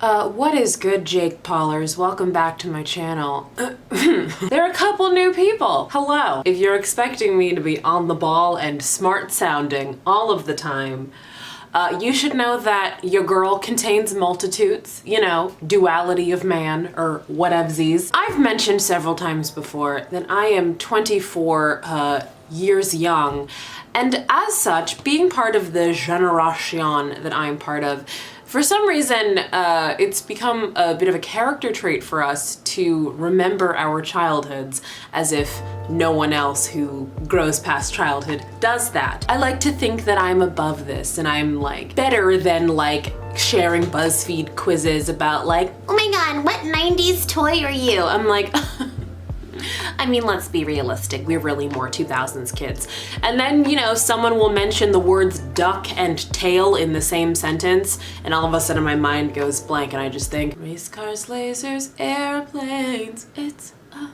What is good, Jake Paulers? Welcome back to my channel. There are a couple new people. Hello. If you're expecting me to be on the ball and smart sounding all of the time, you should know that your girl contains multitudes, you know, duality of man or whatevsies. I've mentioned several times before that I am 24 years young, and as such, being part of the generation that I'm part of, for some reason, it's become a bit of a character trait for us to remember our childhoods as if no one else who grows past childhood does that. I like to think that I'm above this and I'm like better than like sharing BuzzFeed quizzes about like, oh my god, what 90s toy are you? I'm like, I mean, let's be realistic. We're really more 2000s kids. And then, you know, someone will mention the words duck and tail in the same sentence, and all of a sudden my mind goes blank and I just think, race cars, lasers, airplanes, it's a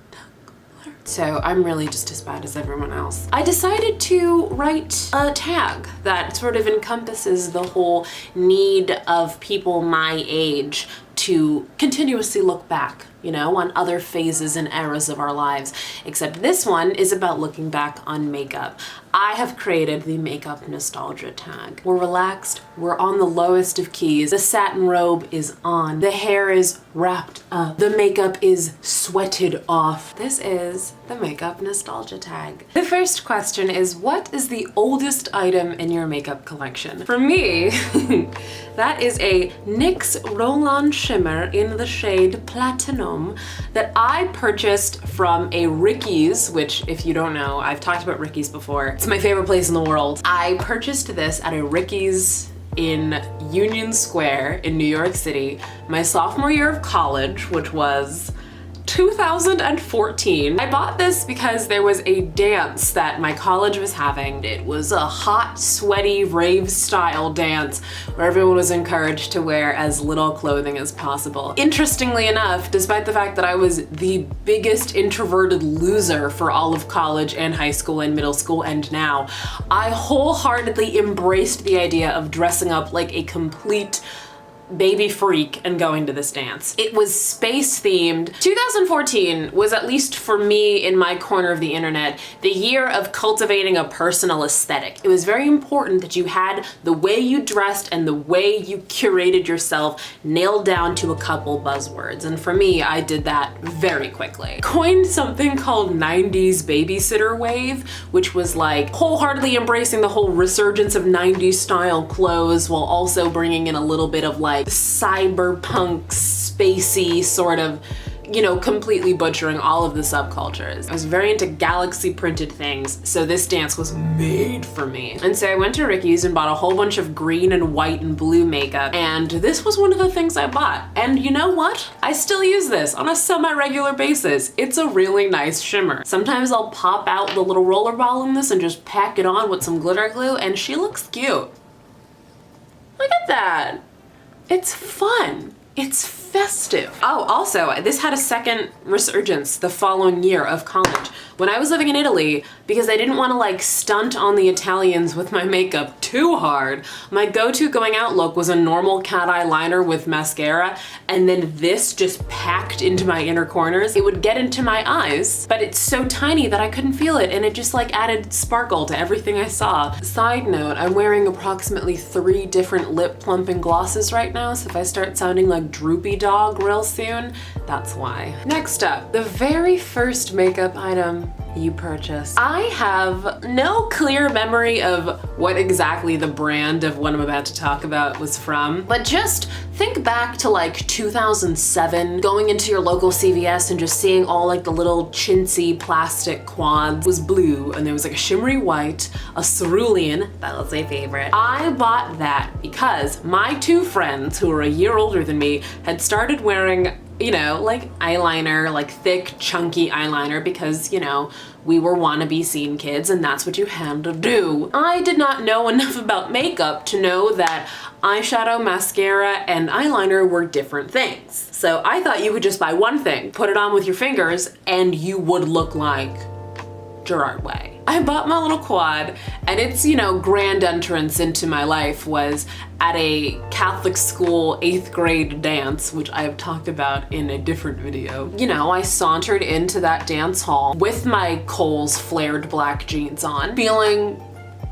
duck alert. So I'm really just as bad as everyone else. I decided to write a tag that sort of encompasses the whole need of people my age to continuously look back, you know, on other phases and eras of our lives. Except this one is about looking back on makeup. I have created the makeup nostalgia tag. We're relaxed, we're on the lowest of keys, the satin robe is on, the hair is wrapped up, the makeup is sweated off. This is the makeup nostalgia tag. The first question is, what is the oldest item in your makeup collection? For me, that is a NYX Roll-On Shimmer in the shade Platinum that I purchased from a Ricky's, which if you don't know, I've talked about Ricky's before. It's my favorite place in the world. I purchased this at a Ricky's in Union Square in New York City my sophomore year of college, which was 2014. I bought this because there was a dance that my college was having. It was a hot, sweaty, rave style dance where everyone was encouraged to wear as little clothing as possible. Interestingly enough, despite the fact that I was the biggest introverted loser for all of college and high school and middle school and now, I wholeheartedly embraced the idea of dressing up like a complete baby freak and going to this dance. It was space themed. 2014 was, at least for me in my corner of the internet, the year of cultivating a personal aesthetic. It was very important that you had the way you dressed and the way you curated yourself nailed down to a couple buzzwords. And for me, I did that very quickly. Coined something called 90s babysitter wave, which was like wholeheartedly embracing the whole resurgence of 90s style clothes while also bringing in a little bit of like cyberpunk, spacey sort of, you know, completely butchering all of the subcultures. I was very into galaxy printed things, so this dance was made for me. And so I went to Ricky's and bought a whole bunch of green and white and blue makeup, and this was one of the things I bought. And you know what? I still use this on a semi-regular basis. It's a really nice shimmer. Sometimes I'll pop out the little roller ball in this and just pack it on with some glitter glue, and she looks cute. Look at that. It's fun. It's festive. Oh, also, this had a second resurgence the following year of college. When I was living in Italy, because I didn't want to like stunt on the Italians with my makeup too hard, my go-to going out look was a normal cat eye liner with mascara, and then this just packed into my inner corners. It would get into my eyes, but it's so tiny that I couldn't feel it, and it just like added sparkle to everything I saw. Side note, I'm wearing approximately 3 different lip plumping glosses right now, so if I start sounding like Droopy Dog real soon, that's why. Next up, the very first makeup item you purchased. I have no clear memory of what exactly the brand of what I'm about to talk about was from, but just think back to like 2007, going into your local CVS and just seeing all like the little chintzy plastic quads. It was blue and there was like a shimmery white, a cerulean, that was my favorite. I bought that because my 2 friends who were a year older than me had started wearing, you know, like eyeliner, like thick, chunky eyeliner because, you know, we were wannabe scene kids and that's what you had to do. I did not know enough about makeup to know that eyeshadow, mascara, and eyeliner were different things. So I thought you could just buy one thing, put it on with your fingers, and you would look like Gerard Way. I bought my little quad, and its, you know, grand entrance into my life was at a Catholic school 8th grade dance, which I have talked about in a different video. You know, I sauntered into that dance hall with my Kohl's flared black jeans on, feeling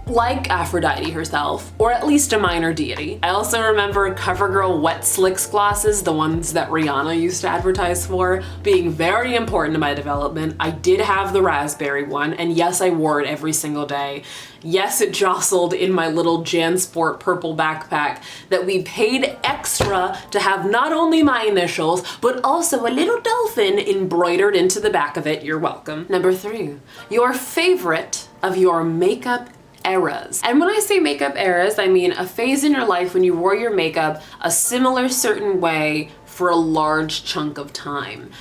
like Aphrodite herself, or at least a minor deity. I also remember CoverGirl Wet Slicks glosses, the ones that Rihanna used to advertise for, being very important to my development. I did have the raspberry one, and yes, I wore it every single day. Yes, it jostled in my little JanSport purple backpack that we paid extra to have not only my initials, but also a little dolphin embroidered into the back of it. You're welcome. Number 3, your favorite of your makeup eras. And when I say makeup eras, I mean a phase in your life when you wore your makeup a similar certain way for a large chunk of time.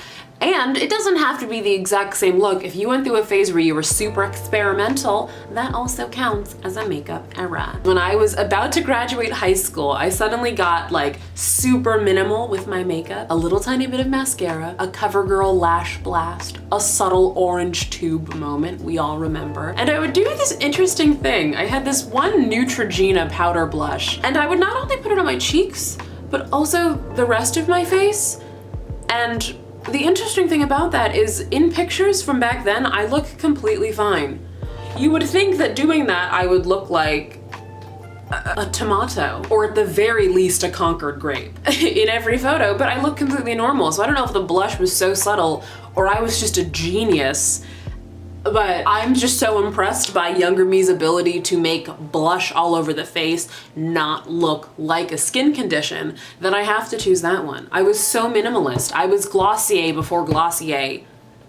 And it doesn't have to be the exact same look. If you went through a phase where you were super experimental, that also counts as a makeup era. When I was about to graduate high school, I suddenly got like super minimal with my makeup. A little tiny bit of mascara, a CoverGirl lash blast, a subtle orange tube moment we all remember. And I would do this interesting thing. I had this one Neutrogena powder blush, and I would not only put it on my cheeks, but also the rest of my face. And the interesting thing about that is in pictures from back then, I look completely fine. You would think that doing that, I would look like a tomato, or at the very least a Concord grape in every photo, but I look completely normal. So I don't know if the blush was so subtle or I was just a genius, but I'm just so impressed by younger me's ability to make blush all over the face not look like a skin condition that I have to choose that one. I was so minimalist. I was Glossier before Glossier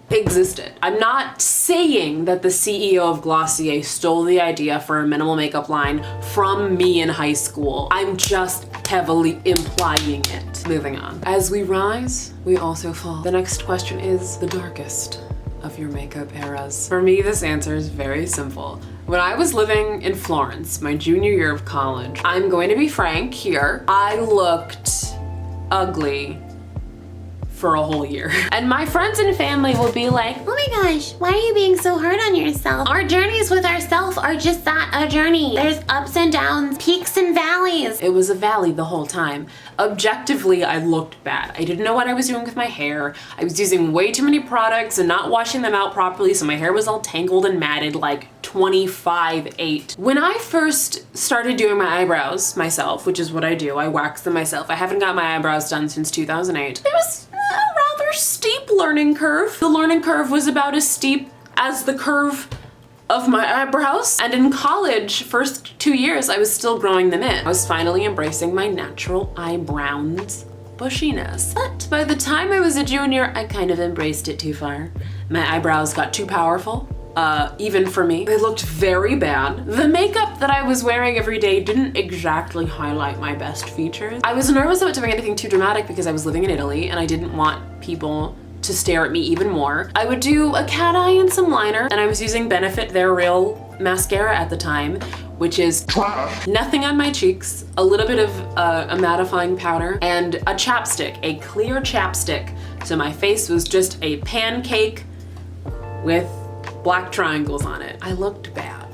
existed. I'm not saying that the CEO of Glossier stole the idea for a minimal makeup line from me in high school. I'm just heavily implying it. Moving on. As we rise, we also fall. The next question is the darkest of your makeup eras. For me, this answer is very simple. When I was living in Florence, my junior year of college, I'm going to be frank here, I looked ugly for a whole year. And my friends and family will be like, oh my gosh, why are you being so hard on yourself? Our journeys with ourselves are just that, a journey. There's ups and downs, peaks and valleys. It was a valley the whole time. Objectively, I looked bad. I didn't know what I was doing with my hair. I was using way too many products and not washing them out properly, so my hair was all tangled and matted like 25-8. When I first started doing my eyebrows myself, which is what I do, I wax them myself. I haven't got my eyebrows done since 2008. It was a rather steep learning curve. The learning curve was about as steep as the curve of my eyebrows. And in college, first 2 years, I was still growing them in. I was finally embracing my natural eyebrows bushiness. But by the time I was a junior, I kind of embraced it too far. My eyebrows got too powerful. Even for me. They looked very bad. The makeup that I was wearing every day didn't exactly highlight my best features. I was nervous about doing anything too dramatic because I was living in Italy and I didn't want people to stare at me even more. I would do a cat eye and some liner, and I was using Benefit They're Real mascara at the time, which is nothing on my cheeks, a little bit of a mattifying powder, and a chapstick, a clear chapstick. So my face was just a pancake with black triangles on it. I looked bad.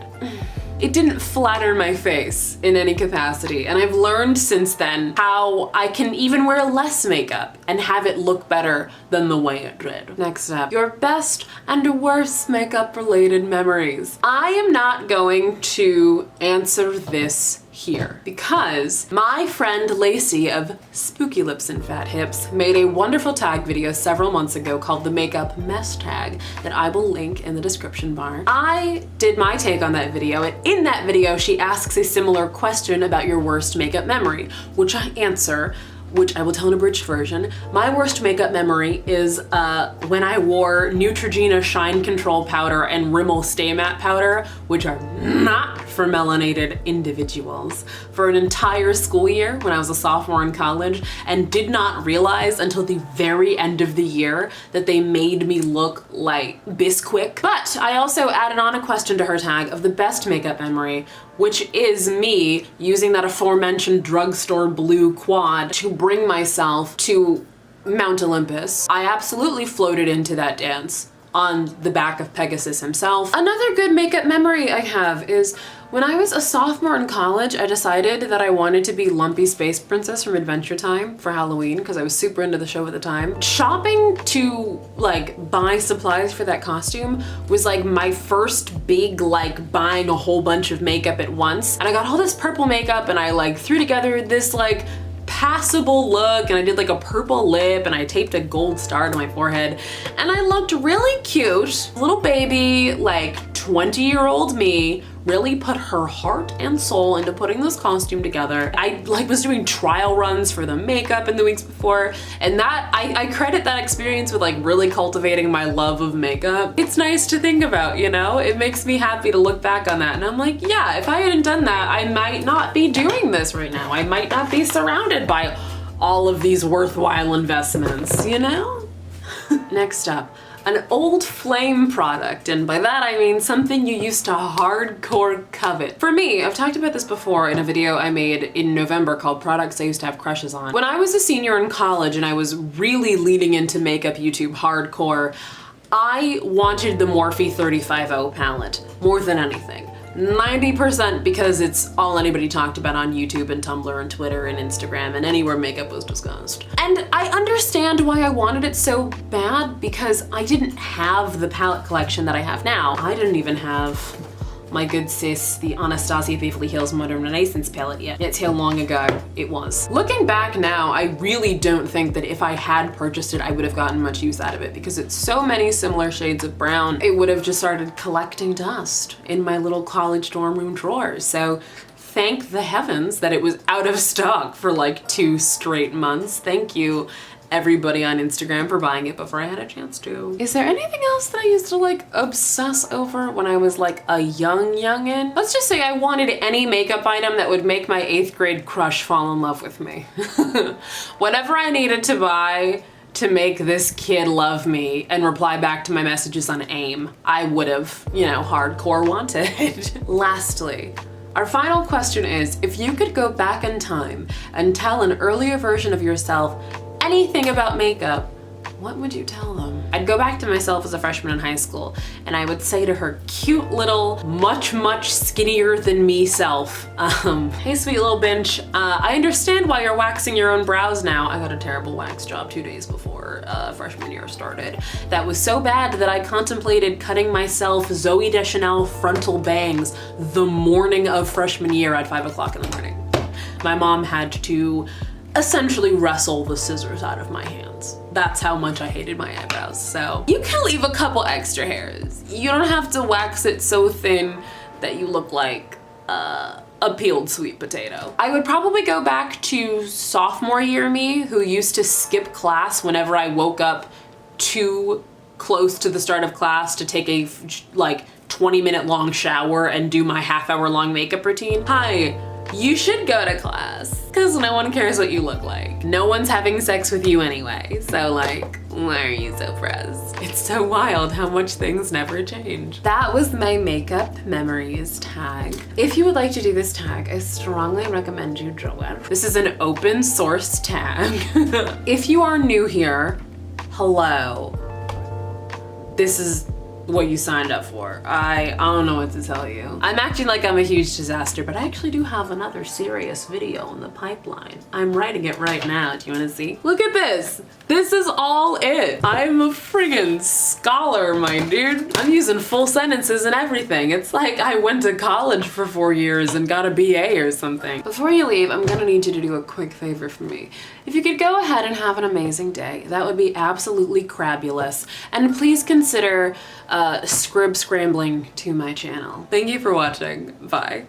It didn't flatter my face in any capacity, and I've learned since then how I can even wear less makeup and have it look better than the way it did. Next up, your best and worst makeup related memories. I am not going to answer this here because my friend Lacey of Spooky Lips and Fat Hips made a wonderful tag video several months ago called the Makeup Mess Tag that I will link in the description bar. I did my take on that video, and in that video she asks a similar question about your worst makeup memory, which I answer, which I will tell in a abridged version. My worst makeup memory is when I wore Neutrogena Shine Control Powder and Rimmel Stay Matte Powder, which are not for melanated individuals, for an entire school year when I was a sophomore in college, and did not realize until the very end of the year that they made me look like Bisquick. But I also added on a question to her tag of the best makeup memory, which is me using that aforementioned drugstore blue quad to bring myself to Mount Olympus. I absolutely floated into that dance on the back of Pegasus himself. Another good makeup memory I have is when I was a sophomore in college, I decided that I wanted to be Lumpy Space Princess from Adventure Time for Halloween because I was super into the show at the time. Shopping to like buy supplies for that costume was like my first big like buying a whole bunch of makeup at once. And I got all this purple makeup and I like threw together this like passable look, and I did like a purple lip and I taped a gold star to my forehead and I looked really cute. Little baby, like 20-year-old me really put her heart and soul into putting this costume together. I like was doing trial runs for the makeup in the weeks before, and that I credit that experience with like really cultivating my love of makeup. It's nice to think about, you know? It makes me happy to look back on that and I'm like, yeah, if I hadn't done that, I might not be doing this right now. I might not be surrounded by all of these worthwhile investments, you know? Next up, an old flame product, and by that I mean something you used to hardcore covet. For me, I've talked about this before in a video I made in November called Products I Used to Have Crushes On. When I was a senior in college and I was really leaning into makeup YouTube hardcore, I wanted the Morphe 35O palette more than anything. 90% because it's all anybody talked about on YouTube and Tumblr and Twitter and Instagram and anywhere makeup was discussed. And I understand why I wanted it so bad because I didn't have the palette collection that I have now. I didn't even have my good sis, the Anastasia Beverly Hills Modern Renaissance palette yet. That's how long ago it was. Looking back now, I really don't think that if I had purchased it, I would have gotten much use out of it because it's so many similar shades of brown. It would have just started collecting dust in my little college dorm room drawers. So thank the heavens that it was out of stock for like 2 straight months. Thank you, everybody on Instagram, for buying it before I had a chance to. Is there anything else that I used to like obsess over when I was like a youngin'? Let's just say I wanted any makeup item that would make my 8th grade crush fall in love with me. Whatever I needed to buy to make this kid love me and reply back to my messages on AIM, I would have, you know, hardcore wanted. Lastly, our final question is, if you could go back in time and tell an earlier version of yourself anything about makeup, what would you tell them? I'd go back to myself as a freshman in high school and I would say to her cute little, much skinnier than me self, hey sweet little bench, I understand why you're waxing your own brows now. I got a terrible wax job 2 days before freshman year started. That was so bad that I contemplated cutting myself Zooey Deschanel frontal bangs the morning of freshman year at 5 o'clock in the morning. My mom had to essentially wrestle the scissors out of my hands. That's how much I hated my eyebrows. So you can leave a couple extra hairs. You don't have to wax it so thin that you look like a peeled sweet potato. I would probably go back to sophomore year me, who used to skip class whenever I woke up too close to the start of class to take a like 20-minute long shower and do my half-hour long makeup routine. Hi, you should go to class because no one cares what you look like. No one's having sex with you anyway. So like, why are you so pressed? It's so wild how much things never change. That was my makeup memories tag. If you would like to do this tag, I strongly recommend you do it. This is an open source tag. If you are new here, hello. This is what you signed up for. I don't know what to tell you. I'm acting like I'm a huge disaster, but I actually do have another serious video in the pipeline. I'm writing it right now. Do you want to see? Look at this. This is all it. I'm a friggin' scholar, my dude. I'm using full sentences and everything. It's like I went to college for 4 years and got a BA or something. Before you leave, I'm gonna need you to do a quick favor for me. If you could go ahead and have an amazing day, that would be absolutely crabulous. And please consider scrib scrambling to my channel. Thank you for watching. Bye.